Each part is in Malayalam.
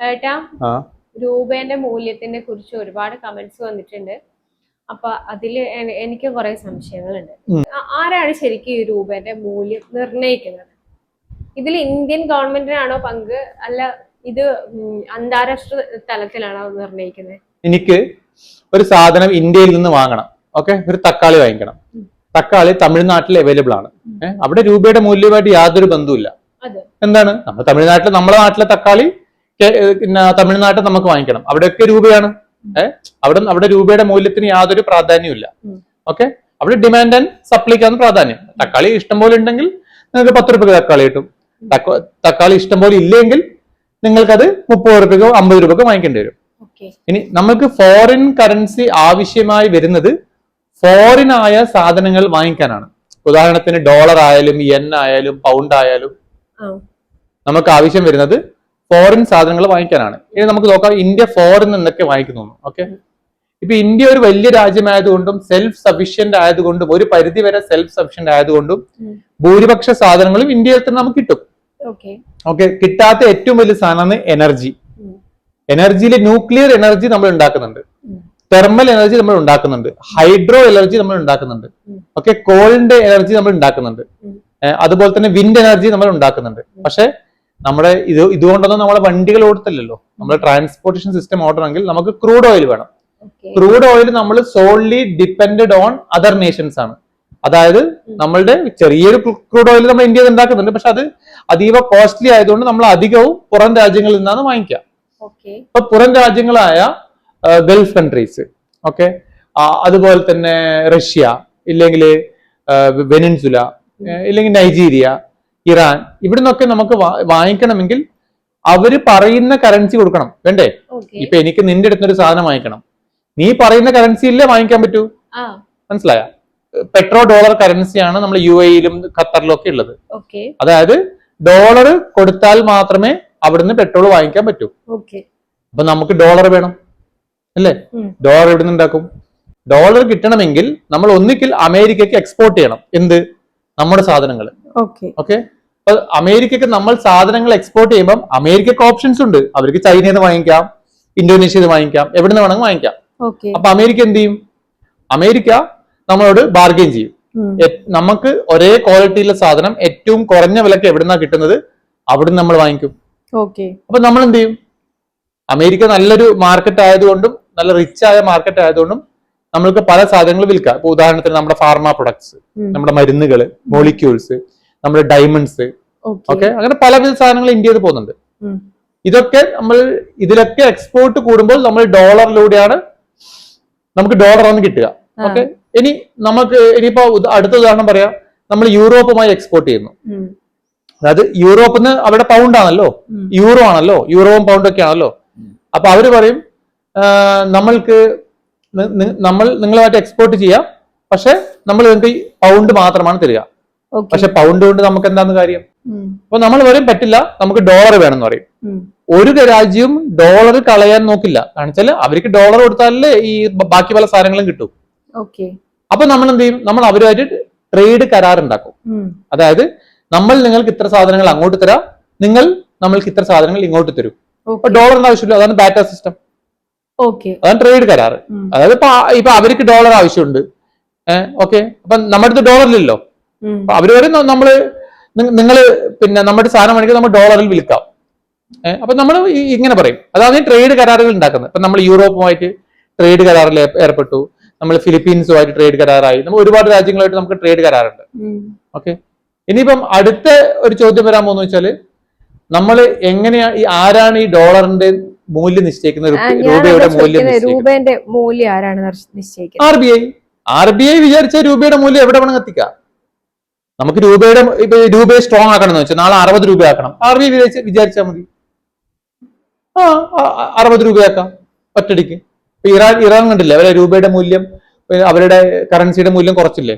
ഏട്ടാ, രൂപേന്റെ മൂല്യത്തിനെ കുറിച്ച് ഒരുപാട് കമന്റ്സ് വന്നിട്ടുണ്ട്. അപ്പൊ അതില് എനിക്ക് കുറെ സംശയങ്ങളുണ്ട്. ആരാണ് ശരിക്കും ഈ രൂപേന്റെ മൂല്യം നിർണ്ണയിക്കുന്നത്? ഇതിൽ ഇന്ത്യൻ ഗവൺമെന്റിനാണോ പങ്ക്, അല്ല ഇത് അന്താരാഷ്ട്ര തലത്തിലാണോ നിർണ്ണയിക്കുന്നത്? എനിക്ക് ഒരു സാധനം ഇന്ത്യയിൽ നിന്ന് വാങ്ങണം, ഓക്കെ, ഒരു തക്കാളി വാങ്ങിക്കണം. തക്കാളി തമിഴ്നാട്ടിൽ അവൈലബിൾ ആണ്. അവിടെ രൂപയുടെ മൂല്യമായിട്ട് യാതൊരു ബന്ധവുമില്ല. എന്താണ്, നമ്മൾ തമിഴ്നാട്ടിൽ, നമ്മുടെ നാട്ടിലെ തക്കാളി തമിഴ്നാട്ടിൽ നമുക്ക് വാങ്ങിക്കണം, അവിടെയൊക്കെ രൂപയാണ്. അവിടെ രൂപയുടെ മൂല്യത്തിന് യാതൊരു പ്രാധാന്യമില്ല. ഓക്കെ, അവിടെ ഡിമാൻഡ് ആൻഡ് സപ്ലൈക്കാണ് പ്രാധാന്യം. തക്കാളി ഇഷ്ടംപോലെ ഉണ്ടെങ്കിൽ നിങ്ങൾക്ക് 10 രൂപയ്ക്ക് തക്കാളി കിട്ടും. തക്കാളി ഇഷ്ടംപോലെ ഇല്ലെങ്കിൽ നിങ്ങൾക്കത് 30 രൂപയ്ക്കോ 50 രൂപയ്ക്കോ വാങ്ങിക്കേണ്ടി വരും. ഇനി നമുക്ക് ഫോറിൻ കറൻസി ആവശ്യമായി വരുന്നത് ഫോറിൻ ആയ സാധനങ്ങൾ വാങ്ങിക്കാനാണ്. ഉദാഹരണത്തിന് ഡോളർ ആയാലും യെൻ ആയാലും പൗണ്ട് ആയാലും നമുക്ക് ആവശ്യം വരുന്നത് ഫോറിൻ സാധനങ്ങൾ വാങ്ങിക്കാനാണ്. ഇനി നമുക്ക് നോക്കാം ഇന്ത്യ ഫോറിൻ നിന്നൊക്കെ വാങ്ങിക്കുന്നു. ഓക്കെ, ഇപ്പൊ ഇന്ത്യ ഒരു വലിയ രാജ്യമായതുകൊണ്ടും സെൽഫ് സഫീഷ്യന്റ് ആയതുകൊണ്ടും ഒരു പരിധി വരെ സെൽഫ് സഫീഷ്യന്റ് ആയതുകൊണ്ടും ഭൂരിപക്ഷ സാധനങ്ങളും ഇന്ത്യയിൽ തന്നെ നമുക്ക് കിട്ടും. ഓക്കെ, കിട്ടാത്ത ഏറ്റവും വലിയ സാധനമാണ് എനർജി. എനർജിയിൽ ന്യൂക്ലിയർ എനർജി നമ്മൾ ഉണ്ടാക്കുന്നുണ്ട്, തെർമൽ എനർജി നമ്മൾ ഉണ്ടാക്കുന്നുണ്ട്, ഹൈഡ്രോ എനർജി നമ്മൾ ഉണ്ടാക്കുന്നുണ്ട്, ഓക്കെ, കോളിന്റെ എനർജി നമ്മൾ ഉണ്ടാക്കുന്നുണ്ട്, അതുപോലെ തന്നെ വിൻഡ് എനർജി നമ്മൾ ഉണ്ടാക്കുന്നുണ്ട്. പക്ഷെ നമ്മുടെ ഇതുകൊണ്ടൊന്നും നമ്മളെ വണ്ടികൾ ഓടത്തില്ലല്ലോ. നമ്മുടെ ട്രാൻസ്പോർട്ടേഷൻ സിസ്റ്റം ഓടണമെങ്കിൽ നമുക്ക് ക്രൂഡ് ഓയിൽ വേണം. ക്രൂഡ് ഓയിൽ നമ്മൾ solely depended on other Nations ആണ്. അതായത് നമ്മളുടെ ചെറിയൊരു ക്രൂഡ് ഓയിൽ നമ്മൾ ഇന്ത്യയിൽ ഉണ്ടാക്കുന്നുണ്ട്, പക്ഷെ അത് അതീവ കോസ്റ്റ്ലി ആയതുകൊണ്ട് നമ്മൾ അധികവും പുറം രാജ്യങ്ങളിൽ നിന്നാണ് വാങ്ങിക്കുക. ഇപ്പൊ പുറം രാജ്യങ്ങളായ ഗൾഫ് കൺട്രീസ്, ഓക്കെ, അതുപോലെ തന്നെ റഷ്യ, ഇല്ലെങ്കിൽ വെനിൻസുല, ഇല്ലെങ്കിൽ നൈജീരിയ, ഇറാൻ, ഇവിടെ നിന്നൊക്കെ നമുക്ക് വാങ്ങിക്കണമെങ്കിൽ അവര് പറയുന്ന കറൻസി കൊടുക്കണം, വേണ്ടേ? ഇപ്പൊ എനിക്ക് നിന്റെ അടുത്തൊരു സാധനം വാങ്ങിക്കണം, നീ പറയുന്ന കറൻസിയിലേ വാങ്ങിക്കാൻ പറ്റൂ. മനസ്സിലായ? പെട്രോ ഡോളർ കറൻസിയാണ് നമ്മൾ UAE-യിലും ഖത്തറിലും ഒക്കെ ഉള്ളത്. അതായത് ഡോളർ കൊടുത്താൽ മാത്രമേ അവിടുന്ന് പെട്രോൾ വാങ്ങിക്കാൻ പറ്റൂ. അപ്പൊ നമുക്ക് ഡോളർ വേണം, അല്ലേ? ഡോളർ എവിടെ നിന്ന് ഉണ്ടാക്കും? ഡോളർ കിട്ടണമെങ്കിൽ നമ്മൾ ഒന്നിക്കിൽ അമേരിക്കക്ക് എക്സ്പോർട്ട് ചെയ്യണം. എന്ത്? നമ്മുടെ സാധനങ്ങൾ. ഓക്കെ, അപ്പൊ അമേരിക്കക്ക് നമ്മൾ സാധനങ്ങൾ എക്സ്പോർട്ട് ചെയ്യുമ്പോൾ അമേരിക്കക്ക് ഓപ്ഷൻസ് ഉണ്ട്. അവർക്ക് ചൈനയിൽ നിന്ന് വാങ്ങിക്കാം, ഇന്തോനേഷ്യയിൽ നിന്ന് വാങ്ങിക്കാം, എവിടെ നിന്ന് വേണമെങ്കിൽ വാങ്ങിക്കാം. അപ്പൊ അമേരിക്ക എന്ത് ചെയ്യും? അമേരിക്ക നമ്മളോട് ബാർഗെയിൻ ചെയ്യും. നമുക്ക് ഒരേ ക്വാളിറ്റിയിലുള്ള സാധനം ഏറ്റവും കുറഞ്ഞ വിലക്ക് എവിടുന്നാ കിട്ടുന്നത് അവിടുന്ന് നമ്മൾ വാങ്ങിക്കും. അപ്പൊ നമ്മൾ എന്ത് ചെയ്യും? അമേരിക്ക നല്ലൊരു മാർക്കറ്റ് ആയതുകൊണ്ടും നല്ല റിച്ച് ആയ മാർക്കറ്റ് ആയതുകൊണ്ടും നമ്മൾക്ക് പല സാധനങ്ങളും വിൽക്കാം. ഇപ്പൊ ഉദാഹരണത്തിന് നമ്മുടെ ഫാർമ പ്രൊഡക്ട്സ്, നമ്മുടെ മരുന്നുകള്, മോളിക്യൂൾസ്, നമ്മുടെ ഡയമണ്ട്സ്, ഓക്കെ, അങ്ങനെ പലവിധ സാധനങ്ങൾ ഇന്ത്യയിൽ പോകുന്നുണ്ട്. ഇതൊക്കെ ഇതിലൊക്കെ എക്സ്പോർട്ട് കൂടുമ്പോൾ നമ്മൾ ഡോളറിലൂടെയാണ് നമുക്ക് ഡോളറാണ് കിട്ടുക. ഓക്കെ, ഇനിയിപ്പോ അടുത്ത ഉദാഹരണം പറയാം. നമ്മൾ യൂറോപ്പുമായി എക്സ്പോർട്ട് ചെയ്യുന്നു. അതായത് യൂറോപ്പിന്ന് അവിടെ പൗണ്ട് ആണല്ലോ, യൂറോ ആണല്ലോ, യൂറോവും പൗണ്ടും ഒക്കെ ആണല്ലോ. അപ്പൊ അവര് പറയും നിങ്ങളുമായിട്ട് എക്സ്പോർട്ട് ചെയ്യാം, പക്ഷെ നമ്മൾ നിങ്ങൾക്ക് പൗണ്ട് മാത്രമാണ് തരിക. പക്ഷെ പൗണ്ട് കൊണ്ട് നമുക്ക് എന്താന്ന് കാര്യം? അപ്പൊ നമ്മൾ പറയും പറ്റില്ല, നമുക്ക് ഡോളർ വേണമെന്ന് പറയും. ഒരു രാജ്യവും ഡോളർ കളയാൻ നോക്കില്ല. കാരണം വെച്ചാൽ അവർക്ക് ഡോളർ കൊടുത്താലേ ഈ ബാക്കി പല സാധനങ്ങളും കിട്ടും. അപ്പൊ നമ്മൾ എന്ത് ചെയ്യും? നമ്മൾ അവരുമായിട്ട് ട്രേഡ് കരാർ ഉണ്ടാക്കും. അതായത് നമ്മൾ നിങ്ങൾക്ക് ഇത്ര സാധനങ്ങൾ അങ്ങോട്ട് തരാം, നിങ്ങൾ നമ്മൾക്ക് ഇത്ര സാധനങ്ങൾ ഇങ്ങോട്ട് തരും. അപ്പൊ ഡോളറിന്റെ ആവശ്യമില്ല. അതാണ് ബാറ്റ സിസ്റ്റം. അതാണ് ട്രേഡ് കരാർ. അതായത് ഇപ്പൊ അവർക്ക് ഡോളർ ആവശ്യമുണ്ട്, ഓക്കെ, അപ്പൊ നമ്മുടെ അടുത്ത് ഡോളറില്ലല്ലോ. അപ്പൊ അവര് വരെ നിങ്ങള് പിന്നെ നമ്മുടെ സാധനം വേണമെങ്കിൽ നമ്മൾ ഡോളറിൽ വിൽക്കാം. അപ്പൊ നമ്മൾ ഇങ്ങനെ പറയും. അതാണ് ഈ ട്രേഡ് കരാറുകൾ ഉണ്ടാക്കുന്നത്. ഇപ്പൊ നമ്മൾ യൂറോപ്പുമായിട്ട് ട്രേഡ് കരാറിൽ ഏർപ്പെട്ടു, നമ്മൾ ഫിലിപ്പീൻസുമായിട്ട് ട്രേഡ് കരാറായി, നമ്മൾ ഒരുപാട് രാജ്യങ്ങളായിട്ട് നമുക്ക് ട്രേഡ് കരാറുണ്ട്. ഓക്കെ, ഇനിയിപ്പം അടുത്ത ഒരു ചോദ്യം വരാൻ പോകുന്ന വെച്ചാല് നമ്മൾ ആരാണ് ഈ ഡോളറിന്റെ മൂല്യം നിശ്ചയിക്കുന്നത്? രൂപയുടെ മൂല്യം ആരാണ് നിശ്ചയിക്കുന്നത്? RBI വിചാരിച്ച രൂപയുടെ മൂല്യം എവിടെ വേണം എത്തിക്കാം. നമുക്ക് രൂപയെ സ്ട്രോങ് ആക്കണം എന്ന് വെച്ചാൽ നാളെ 60 രൂപ ആക്കണം, RBI വിചാരിച്ചാൽ മതി. 60 രൂപയാക്കാം ഒറ്റടിക്ക്. ഇറാൻ കണ്ടില്ലേ, അവരെ രൂപയുടെ മൂല്യം, അവരുടെ കറൻസിയുടെ മൂല്യം കുറച്ചില്ലേ?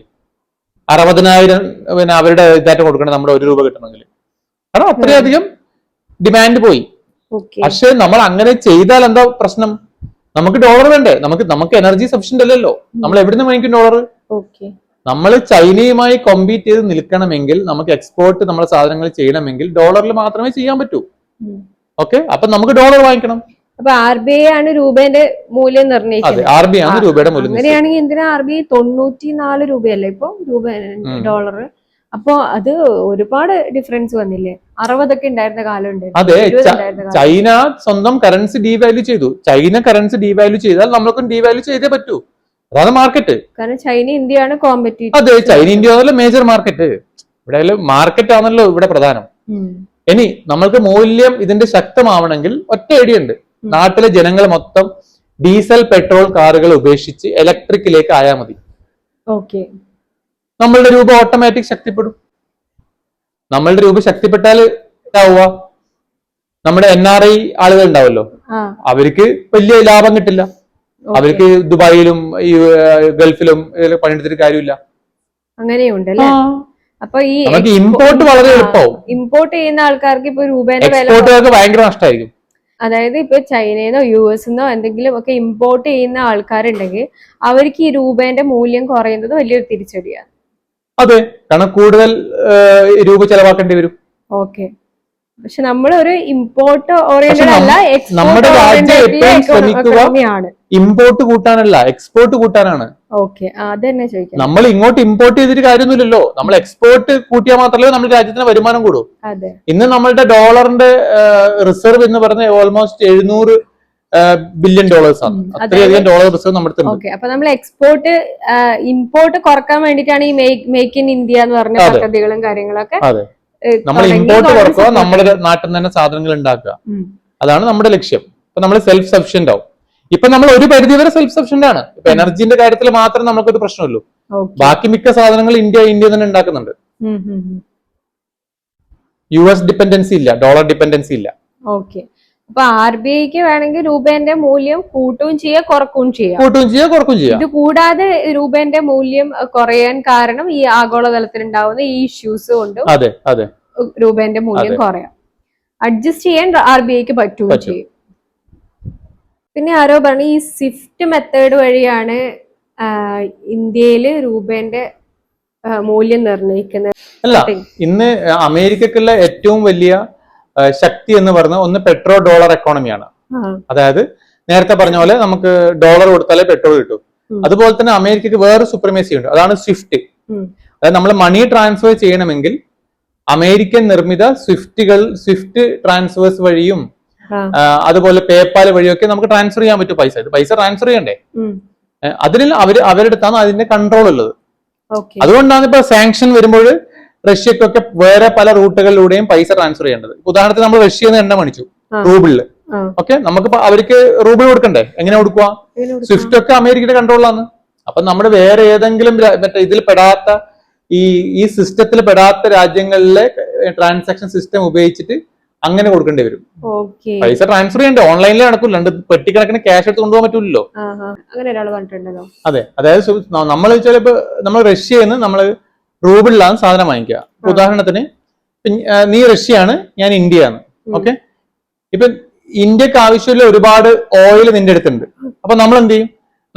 60,000 പിന്നെ അവരുടെ ഇതായിട്ട് കൊടുക്കണം നമ്മുടെ 1 രൂപ കിട്ടണമെങ്കിൽ. കാരണം അത്രയധികം ഡിമാൻഡ് പോയി. പക്ഷെ നമ്മൾ അങ്ങനെ ചെയ്താൽ എന്താ പ്രശ്നം? നമുക്ക് ഡോളർ വേണ്ടേ? നമുക്ക് എനർജി സഫിഷ്യന്റ് അല്ലല്ലോ. നമ്മൾ എവിടുന്ന് വാങ്ങിക്കും ഡോളർ? നമ്മൾ ചൈനയുമായി കോമ്പീറ്റ് ചെയ്ത് നിൽക്കണമെങ്കിൽ, നമുക്ക് എക്സ്പോർട്ട് നമ്മുടെ സാധനങ്ങൾ ചെയ്യണമെങ്കിൽ ഡോളറിൽ മാത്രമേ ചെയ്യാൻ പറ്റൂ. ഓക്കെ, അപ്പൊ നമുക്ക് ഡോളർ വാങ്ങിക്കണം. അപ്പൊ RBI ആണ് രൂപേന്റെ മൂല്യം നിർണ്ണയിക്കുന്നത്. RBI ആണ് രൂപയുടെ മൂല്യം. അങ്ങനെയാണെങ്കിൽ എന്തിനാ RBI 94 രൂപയല്ലേ ഇപ്പൊ രൂപ ഡോളർ? അപ്പൊ അത് ഒരുപാട് ഡിഫറൻസ് വന്നില്ലേ? 60 ഉണ്ടായിരുന്ന കാലം. അതെ, ചൈന സ്വന്തം കറൻസി ഡീവാല്യൂ ചെയ്തു. ചൈന കറൻസി ഡീവാല്യൂ ചെയ്താൽ നമ്മൾക്കും ഡീവാല്യൂ ചെയ്തേ പറ്റൂ. അതാണ് മാർക്കറ്റ്. കാരണം ചൈന ഇന്ത്യയാണ് കോമ്പറ്റീറ്റീവ്. അതെ, ചൈന ഇന്ത്യ ആണല്ലോ മേജർ മാർക്കറ്റ്. ഇവിടെ മാർക്കറ്റ് ആണല്ലോ ഇവിടെ പ്രധാനം. ഇനി നമ്മൾക്ക് മൂല്യം ഇതിന്റെ ശക്തമാവണമെങ്കിൽ ഒറ്റ ഐഡിയ ഉണ്ട്. നാട്ടിലെ ജനങ്ങൾ മൊത്തം ഡീസൽ പെട്രോൾ കാറുകൾ ഉപേക്ഷിച്ച് ഇലക്ട്രിക്കിലേക്ക് ആയാൽ മതി. ഓക്കെ, നമ്മളുടെ രൂപ ഓട്ടോമാറ്റിക് ശക്തിപ്പെടും. നമ്മളുടെ രൂപ ശക്തിപ്പെട്ടാൽ എന്താവുക? നമ്മുടെ NRI ആളുകൾ ഉണ്ടാവല്ലോ, അവർക്ക് വലിയ ലാഭം കിട്ടില്ല. അവർക്ക് ദുബായിലും ഈ ഗൾഫിലും പണിയെടുത്തിട്ട് കാര്യമില്ല. അങ്ങനെയുണ്ടല്ലേ? അപ്പൊ ഈ ഇമ്പോർട്ട് വളരെ എളുപ്പമാവും. ഇമ്പോർട്ട് ചെയ്യുന്ന ആൾക്കാർക്ക് ഇപ്പൊ രൂപേന്റെ എക്സ്പോർട്ടുകാർക്ക് ഭയങ്കര നഷ്ടമായിരിക്കും. അതായത് ഇപ്പൊ ചൈനന്നോ US-ന്നോ എന്തെങ്കിലും ഒക്കെ ഇമ്പോർട്ട് ചെയ്യുന്ന ആൾക്കാരുണ്ടെങ്കിൽ അവർക്ക് ഈ രൂപേന്റെ മൂല്യം കുറയുന്നത് വലിയൊരു തിരിച്ചടിയാണ്. അതെ, കാരണം കൂടുതൽ രൂപ ചെലവാക്കേണ്ടി വരും. ഓക്കെ, പക്ഷെ നമ്മൾ ഒരു ഇമ്പോർട്ട് ഓറിയന്റഡ് അല്ല, നമ്മുടെ രാജ്യം എപ്പോഴും ശ്രമിക്കുക ഇമ്പോർട്ട് കൂട്ടാനല്ല, എക്സ്പോർട്ട് കൂട്ടാനാണ്. ഓക്കെ, അതന്നെ ചോദിക്കാം. നമ്മൾ ഇങ്ങോട്ട് ഇമ്പോർട്ട് ചെയ്തിട്ട് കാര്യമൊന്നുമില്ലല്ലോ. നമ്മൾ എക്സ്പോർട്ട് കൂട്ടിയാൽ മാത്രമേ നമ്മുടെ രാജ്യത്തിന് വരുമാനം കൂടൂ. ഇന്ന് നമ്മളുടെ ഡോളറിന്റെ റിസർവ് എന്ന് പറഞ്ഞ ഓൾമോസ്റ്റ് $700 ബില്യൺ ആണ്. അത്രയധികം ഡോളർ റിസർവ് നമ്മുടെ. അപ്പൊ നമ്മൾ എക്സ്പോർട്ട് ഇമ്പോർട്ട് കുറക്കാൻ വേണ്ടിയിട്ടാണ് ഈ മേക്ക് ഇൻ ഇന്ത്യ എന്ന് പറഞ്ഞ പദ്ധതികളും കാര്യങ്ങളൊക്കെ. നമ്മൾ ഇമ്പോർട്ട് കുറക്കുക, നമ്മുടെ നാട്ടിൽ നിന്ന് തന്നെ സാധനങ്ങൾ ഉണ്ടാക്കുക, അതാണ് നമ്മുടെ ലക്ഷ്യം. അപ്പൊ നമ്മൾ സെൽഫ് സഫിഷ്യന്റ് ആവും. ഇപ്പൊ നമ്മൾ ഒരു പരിധി വരെ സെൽഫ് സഫിഷ്യന്റ് ആണ്. ഇപ്പൊ എനർജിന്റെ കാര്യത്തിൽ മാത്രം നമുക്കൊരു പ്രശ്നമുള്ളൂ. ബാക്കി മിക്ക സാധനങ്ങൾ ഇന്ത്യ തന്നെ ഉണ്ടാക്കുന്നുണ്ട്. US ഡിപ്പെൻഡൻസി ഇല്ല, ഡോളർ ഡിപ്പെൻഡൻസി ഇല്ല. ഓക്കെ, അപ്പൊ RBIക്ക് വേണമെങ്കിൽ രൂപേന്റെ മൂല്യം കൂട്ടുകയും ചെയ്യാം കുറക്കുകയും ചെയ്യാം. ഇത് കൂടാതെ രൂപേന്റെ മൂല്യം കുറയാൻ കാരണം ഈ ആഗോളതലത്തിൽ ഉണ്ടാവുന്ന ഈ ഇഷ്യൂസ് കൊണ്ടും രൂപേന്റെ മൂല്യം കുറയാം. അഡ്ജസ്റ്റ് ചെയ്യാൻ RBIക്ക് പറ്റുകയും ചെയ്യും. പിന്നെ ആരോ പറഞ്ഞു ഈ സ്വിഫ്റ്റ് മെത്തേഡ് വഴിയാണ് ഇന്ത്യയില് രൂപേന്റെ മൂല്യം നിർണ്ണയിക്കുന്നത്. അല്ല, ഇന്ന് അമേരിക്കക്കുള്ള ഏറ്റവും വലിയ ശക്തി എന്ന് പറഞ്ഞ ഒന്ന് പെട്രോ ഡോളർ എക്കോണമിയാണ്. അതായത് നേരത്തെ പറഞ്ഞ പോലെ നമുക്ക് ഡോളർ കൊടുത്താലേ പെട്രോൾ കിട്ടും. അതുപോലെ തന്നെ അമേരിക്കക്ക് വേറെ സുപ്രമേസി ഉണ്ട്, അതാണ് സ്വിഫ്റ്റ്. അതായത് നമ്മൾ മണി ട്രാൻസ്ഫർ ചെയ്യണമെങ്കിൽ അമേരിക്കൻ നിർമ്മിത സ്വിഫ്റ്റ് ട്രാൻസ്ഫേഴ്സ് വഴിയും അതുപോലെ പേപ്പാൽ വഴിയൊക്കെ നമുക്ക് ട്രാൻസ്ഫർ ചെയ്യാൻ പറ്റും. പൈസ ട്രാൻസ്ഫർ ചെയ്യണ്ടേ? അതിൽ അവരുടെ അടുത്താണ് അതിന്റെ കൺട്രോൾ ഉള്ളത്. അതുകൊണ്ടാണ് ഇപ്പൊ സാങ്ഷൻ വരുമ്പോൾ റഷ്യക്കൊക്കെ വേറെ പല റൂട്ടുകളിലൂടെയും പൈസ ട്രാൻസ്ഫർ ചെയ്യേണ്ടത്. ഉദാഹരണത്തിന് നമ്മൾ റഷ്യന്ന് എണ്ണ മേടിച്ചു റൂബിളില്. ഓക്കെ, നമുക്ക് അവർക്ക് റൂബിൾ കൊടുക്കണ്ടേ? എങ്ങനെ കൊടുക്കുക? സ്വിഫ്റ്റ് ഒക്കെ അമേരിക്കയുടെ കൺട്രോളിലാണ്. അപ്പൊ നമ്മൾ വേറെ ഏതെങ്കിലും ഇതിൽ പെടാത്ത ഈ സിസ്റ്റത്തിൽ പെടാത്ത രാജ്യങ്ങളിലെ ട്രാൻസാക്ഷൻ സിസ്റ്റം ഉപയോഗിച്ചിട്ട് അങ്ങനെ കൊടുക്കേണ്ടി വരും. പൈസ ട്രാൻസ്ഫർ ചെയ്യണ്ടേ? ഓൺലൈനിൽ നടക്കില്ല, പെട്ടിക്കണക്കിന് ക്യാഷ് എടുത്ത് കൊണ്ടുപോകാൻ പറ്റൂലല്ലോ. അതെ, അതായത് നമ്മൾ ചിലപ്പോ നമ്മൾ റഷ്യയിൽ നിന്ന് നമ്മൾ റൂബിളിലാണ് സാധനം വാങ്ങിക്കുക. ഉദാഹരണത്തിന് നീ റഷ്യയാണ്, ഞാൻ ഇന്ത്യയാണ്. ഓക്കെ, ഇപ്പൊ ഇന്ത്യക്ക് ആവശ്യമുള്ള ഒരുപാട് ഓയിൽ നിന്റെ അടുത്തുണ്ട്. അപ്പൊ നമ്മൾ എന്ത് ചെയ്യും?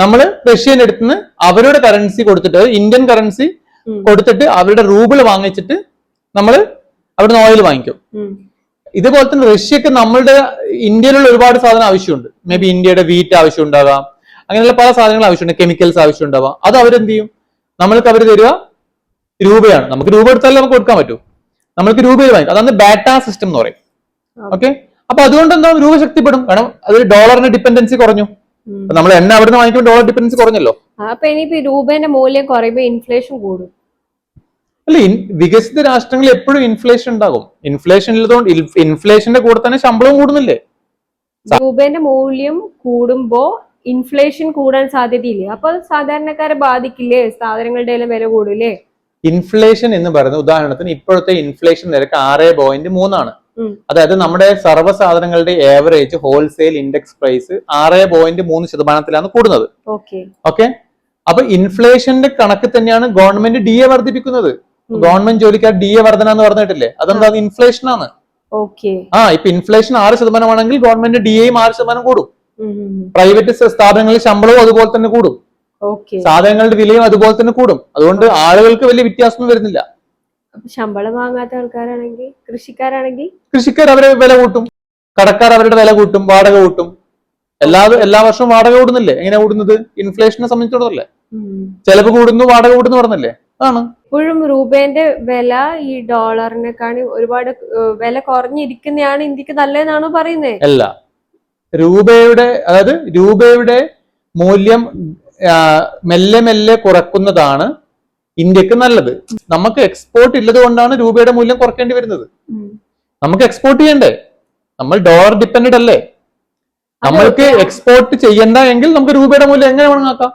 നമ്മൾ റഷ്യന്റെ അടുത്തുനിന്ന് അവരുടെ കറൻസി കൊടുത്തിട്ട്, ഇന്ത്യൻ കറൻസി കൊടുത്തിട്ട് അവരുടെ റൂബിൾ വാങ്ങിച്ചിട്ട് നമ്മൾ അവിടുന്ന് ഓയിൽ വാങ്ങിക്കും. ഇതുപോലെ തന്നെ റഷ്യക്ക് നമ്മളുടെ ഇന്ത്യയിലുള്ള ഒരുപാട് സാധനം ആവശ്യമുണ്ട്. മേ ബി ഇന്ത്യയുടെ വീറ്റ് ആവശ്യം ഉണ്ടാകാം, അങ്ങനെയുള്ള പല സാധനങ്ങൾ ആവശ്യമുണ്ട്, കെമിക്കൽസ് ആവശ്യം ഉണ്ടാവാം. അത് അവരെന്ത് ചെയ്യും? നമ്മൾക്ക് അവർ തരിക രൂപയാണ്. നമുക്ക് രൂപ എടുത്താലേ നമുക്ക് കൊടുക്കാൻ പറ്റൂ. നമ്മൾക്ക് രൂപയിൽ വാങ്ങിക്കും. അതാണ് ബാറ്റാ സിസ്റ്റം എന്ന് പറയും. ഓക്കെ, അപ്പൊ അതുകൊണ്ട് എന്താ രൂപ ശക്തിപ്പെടും. കാരണം അതിൽ ഡോളറിന്റെ ഡിപ്പെൻഡൻസി കുറഞ്ഞു. നമ്മൾ എണ്ണ അവിടുന്ന് വാങ്ങിക്കുമ്പോൾ ഡോളർ ഡിപ്പെൻഡൻസി കുറഞ്ഞല്ലോ. അപ്പൊ ഇനിയിപ്പോ രൂപേന്റെ മൂല്യം കുറയുമ്പോൾ ഇൻഫ്ലേഷൻ കൂടും. അല്ല, വികസിത രാഷ്ട്രങ്ങളിൽ എപ്പോഴും ഇൻഫ്ലേഷൻ ഉണ്ടാകും. ഇൻഫ്ലേഷൻ ഉള്ളതുകൊണ്ട് ഇൻഫ്ലേഷന്റെ കൂടെ തന്നെ ശമ്പളവും കൂടുന്നില്ലേ? രൂപേന്റെ മൂല്യം കൂടുമ്പോ ഇൻഫ്ലേഷൻ കൂടാൻ സാധ്യതയില്ലേ? അപ്പൊ സാധാരണക്കാരെ ബാധിക്കില്ലേ? സാധനങ്ങളുടെ വില കൂടില്ലേ? ഇൻഫ്ലേഷൻ എന്ന് പറയുന്നത് ഉദാഹരണത്തിന് ഇപ്പോഴത്തെ ഇൻഫ്ലേഷൻ നിരക്ക് 6.3 ആണ്. അതായത് നമ്മുടെ സർവ്വ സാധനങ്ങളുടെ ഏവറേജ് ഹോൾസെയിൽ ഇൻഡെക്സ് പ്രൈസ് 6.3% കൂടുന്നത്. ഓക്കെ, അപ്പൊ ഇൻഫ്ലേഷന്റെ കണക്ക് തന്നെയാണ് ഗവൺമെന്റ് DA വർദ്ധിപ്പിക്കുന്നത്. ഗവൺമെന്റ് ജോലിക്കാർ DA വർധന എന്ന് പറഞ്ഞിട്ടില്ലേ? അതെന്താ? ഇൻഫ്ലേഷൻ ആണ്. ഇപ്പൊ ഇൻഫ്ലേഷൻ 6% ആണെങ്കിൽ ഗവൺമെന്റ് DAയും 6% കൂടും. പ്രൈവറ്റ് സ്ഥാപനങ്ങളിൽ ശമ്പളവും അതുപോലെ തന്നെ കൂടും. സാധനങ്ങളുടെ വിലയും അതുപോലെ തന്നെ കൂടും. അതുകൊണ്ട് ആളുകൾക്ക് വലിയ വ്യത്യാസമൊന്നും വരുന്നില്ല. ശമ്പളം വാങ്ങാത്ത ആൾക്കാരാണെങ്കിൽ, കൃഷിക്കാർ അവരെ വില കൂട്ടും. കടക്കാർ അവരുടെ വില കൂട്ടും, വാടക കൂട്ടും. എല്ലാ വർഷവും വാടക കൂടുന്നില്ലേ? എങ്ങനെ കൂടുന്നത്? ഇൻഫ്ലേഷനെ സംബന്ധിച്ചിടത്തോളല്ലേ. ചെലവ് കൂടുന്നു, വാടക കൂടുന്നു പറഞ്ഞല്ലേ. അതാണ് ഇപ്പോഴും രൂപേന്റെ വില ഈ ഡോളറിനെക്കാണ് ഒരുപാട് വില കുറഞ്ഞിരിക്കുന്നതാണ് ഇന്ത്യക്ക് നല്ലതെന്നാണോ പറയുന്നത്? അല്ല, രൂപയുടെ മൂല്യം മെല്ലെ മെല്ലെ കുറക്കുന്നതാണ് ഇന്ത്യക്ക് നല്ലത്. നമുക്ക് എക്സ്പോർട്ട് ഇല്ലത് കൊണ്ടാണ് രൂപയുടെ മൂല്യം കുറയ്ക്കേണ്ടി വരുന്നത്. നമുക്ക് എക്സ്പോർട്ട് ചെയ്യണ്ടേ? നമ്മൾ ഡോളർ ഡിപ്പെൻഡന്റ് അല്ലേ. നമ്മൾക്ക് എക്സ്പോർട്ട് ചെയ്യണ്ട എങ്കിൽ നമുക്ക് രൂപയുടെ മൂല്യം എങ്ങനെ വേണമെന്നാക്കാം.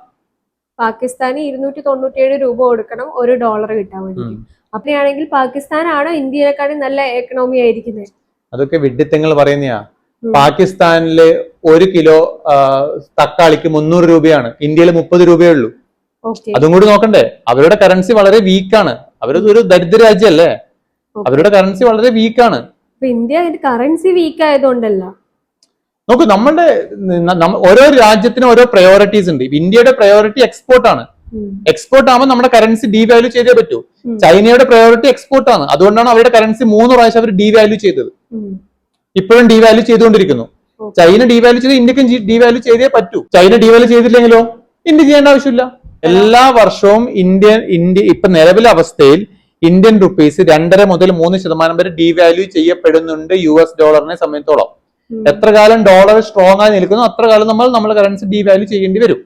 പാകിസ്ഥാന് 297 രൂപ കൊടുക്കണം $1 കിട്ടാൻ വേണ്ടി. അപ്പഴാണെങ്കിൽ പാകിസ്ഥാനാണോ ഇന്ത്യയെക്കാളും നല്ല എക്കണോമി ആയിരിക്കുന്നത്? അതൊക്കെ വിഡ്ഢിത്തങ്ങൾ പറയുന്നയാ. പാകിസ്ഥാനില് 1 കിലോ തക്കാളിക്ക് 300 രൂപയാണ്, ഇന്ത്യയിൽ 30 രൂപയേ ഉള്ളൂ. അതും കൂടി നോക്കണ്ടേ? അവരുടെ കറൻസി വളരെ വീക്കാണ്. അവരൊരു ദരിദ്ര രാജ്യമല്ലേ, അവരുടെ കറൻസി വളരെ വീക്കാണ്. ഇന്ത്യ കറൻസി വീക്ക് ആയതുകൊണ്ടല്ല. നോക്കൂ, ഓരോ രാജ്യത്തിനും ഓരോ പ്രയോറിറ്റീസ് ഉണ്ട്. ഇന്ത്യയുടെ പ്രയോറിറ്റി എക്സ്പോർട്ട് ആണ്. എക്സ്പോർട്ട് ആകുമ്പോൾ നമ്മുടെ കറൻസി ഡീവാല്യൂ ചെയ്തേ പറ്റൂ. ചൈനയുടെ പ്രയോറിറ്റി എക്സ്പോർട്ട് ആണ്. അതുകൊണ്ടാണ് അവരുടെ കറൻസി 3 പ്രാവശ്യം അവർ ഡീവാല്യൂ ചെയ്തത്. ഇപ്പോഴും ഡീവാല്യൂ ചെയ്തുകൊണ്ടിരിക്കുന്നു. ചൈന ഡീവാല്യൂ ചെയ്ത് ഇന്ത്യക്കും ഡീവാല്യൂ ചെയ്തേ പറ്റൂ. ചൈന ഡീവാല്യൂ ചെയ്തില്ലെങ്കിലോ ഇന്ത്യ ചെയ്യേണ്ട ആവശ്യമില്ല. എല്ലാ വർഷവും ഇന്ത്യ ഇപ്പൊ നിലവിലെ അവസ്ഥയിൽ ഇന്ത്യൻ റുപ്പീസ് 2.5 മുതൽ 3% വരെ ഡീവാല്യൂ ചെയ്യപ്പെടുന്നുണ്ട് US ഡോളറിനെ സംബന്ധിച്ചോളം. എത്ര കാലം ഡോളർ സ്ട്രോങ് ആയി നിൽക്കുന്നു അത്ര കാലം നമ്മൾ കറൻസി ഡീവാല്യൂ ചെയ്യേണ്ടി വരും.